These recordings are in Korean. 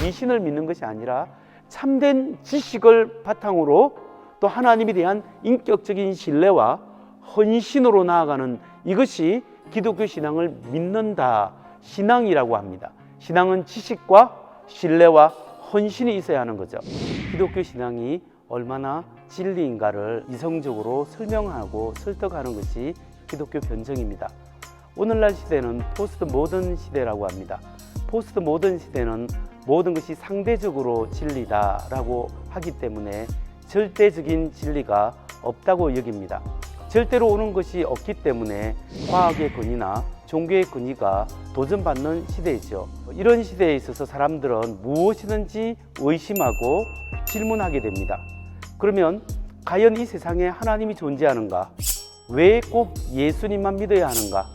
미신을 믿는 것이 아니라 참된 지식을 바탕으로 또 하나님에 대한 인격적인 신뢰와 헌신으로 나아가는 이것이 기독교 신앙을 믿는다, 신앙이라고 합니다. 신앙은 지식과 신뢰와 헌신이 있어야 하는 거죠. 기독교 신앙이 얼마나 진리인가를 이성적으로 설명하고 설득하는 것이 기독교 변증입니다. 오늘날 시대는 포스트 모던 시대라고 합니다. 포스트 모던 시대는 모든 것이 상대적으로 진리다라고 하기 때문에 절대적인 진리가 없다고 여깁니다. 절대로 오는 것이 없기 때문에 과학의 권위나 종교의 권위가 도전받는 시대이죠. 이런 시대에 있어서 사람들은 무엇이든지 의심하고 질문하게 됩니다. 그러면 과연 이 세상에 하나님이 존재하는가? 왜 꼭 예수님만 믿어야 하는가?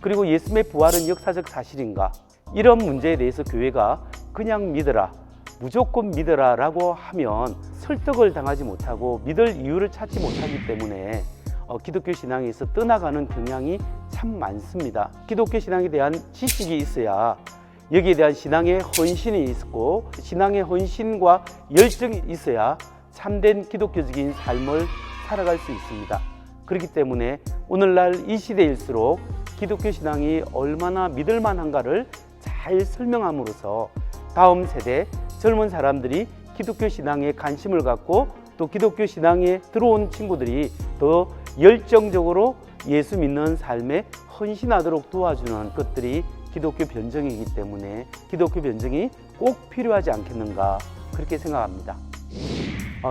그리고 예수님의 부활은 역사적 사실인가? 이런 문제에 대해서 교회가 그냥 믿어라, 무조건 믿어라 라고 하면 설득을 당하지 못하고 믿을 이유를 찾지 못하기 때문에 기독교 신앙에서 떠나가는 경향이 참 많습니다. 기독교 신앙에 대한 지식이 있어야 여기에 대한 신앙의 헌신이 있고, 신앙의 헌신과 열정이 있어야 참된 기독교적인 삶을 살아갈 수 있습니다. 그렇기 때문에 오늘날 이 시대일수록 기독교 신앙이 얼마나 믿을 만한가를 잘 설명함으로써 다음 세대 젊은 사람들이 기독교 신앙에 관심을 갖고 또 기독교 신앙에 들어온 친구들이 더 열정적으로 예수 믿는 삶에 헌신하도록 도와주는 것들이 기독교 변증이기 때문에 기독교 변증이 꼭 필요하지 않겠는가, 그렇게 생각합니다.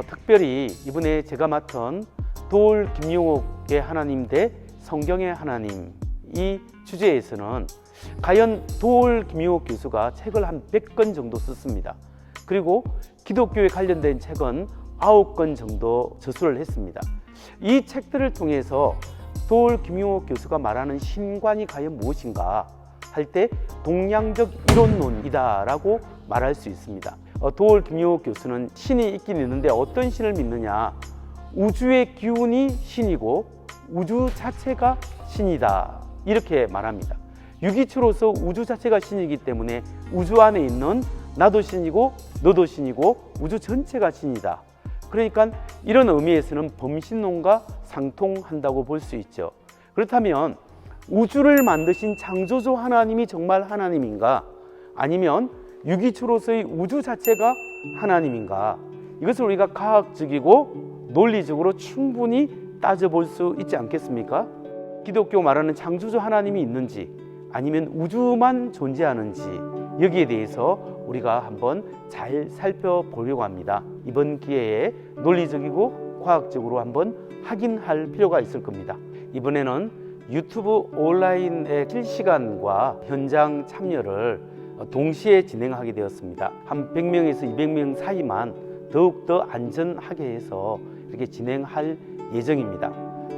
특별히 이번에 제가 맡은 도올 김용옥의 하나님 대 성경의 하나님, 이 주제에서는 과연 도올 김용옥 교수가 책을 한 100권 정도 썼습니다. 그리고 기독교에 관련된 책은 9권 정도 저술을 했습니다. 이 책들을 통해서 도올 김용옥 교수가 말하는 신관이 과연 무엇인가 할 때 동양적 이론론이다 라고 말할 수 있습니다. 도올 김용옥 교수는 신이 있긴 있는데 어떤 신을 믿느냐, 우주의 기운이 신이고 우주 자체가 신이다, 이렇게 말합니다. 유기체로서 우주 자체가 신이기 때문에 우주 안에 있는 나도 신이고 너도 신이고 우주 전체가 신이다. 그러니까 이런 의미에서는 범신론과 상통한다고 볼 수 있죠. 그렇다면 우주를 만드신 창조주 하나님이 정말 하나님인가? 아니면 유기체로서의 우주 자체가 하나님인가? 이것을 우리가 과학적이고 논리적으로 충분히 따져볼 수 있지 않겠습니까? 기독교 말하는 창조주 하나님이 있는지 아니면 우주만 존재하는지 여기에 대해서 우리가 한번 잘 살펴보려고 합니다. 이번 기회에 논리적이고 과학적으로 한번 확인할 필요가 있을 겁니다. 이번에는 유튜브 온라인의 실시간과 현장 참여를 동시에 진행하게 되었습니다. 한 100명에서 200명 사이만 더욱더 안전하게 해서 이렇게 진행할 예정입니다.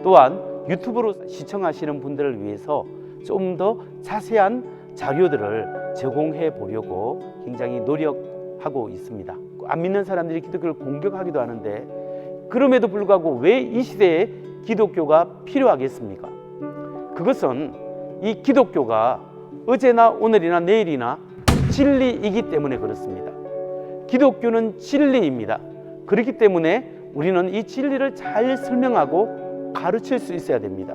또한 유튜브로 시청하시는 분들을 위해서 좀 더 자세한 자료들을 제공해 보려고 굉장히 노력하고 있습니다. 안 믿는 사람들이 기독교를 공격하기도 하는데 그럼에도 불구하고 왜 이 시대에 기독교가 필요하겠습니까? 그것은 이 기독교가 어제나 오늘이나 내일이나 진리이기 때문에 그렇습니다. 기독교는 진리입니다. 그렇기 때문에 우리는 이 진리를 잘 설명하고 가르칠 수 있어야 됩니다.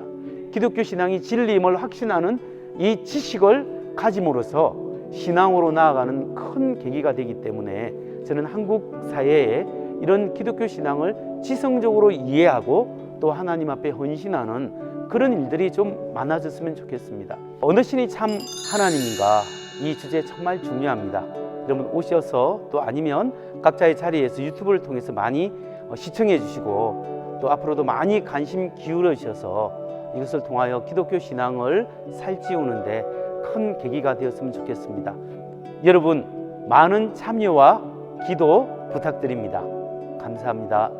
기독교 신앙이 진리임을 확신하는 이 지식을 가짐으로써 신앙으로 나아가는 큰 계기가 되기 때문에 저는 한국 사회에 이런 기독교 신앙을 지성적으로 이해하고 또 하나님 앞에 헌신하는 그런 일들이 좀 많아졌으면 좋겠습니다. 어느 신이 참 하나님인가, 이 주제 정말 중요합니다. 여러분 오셔서 또 아니면 각자의 자리에서 유튜브를 통해서 많이 시청해 주시고 또 앞으로도 많이 관심 기울여 주셔서 이것을 통하여 기독교 신앙을 살찌우는데 큰 계기가 되었으면 좋겠습니다. 여러분 많은 참여와 기도 부탁드립니다. 감사합니다.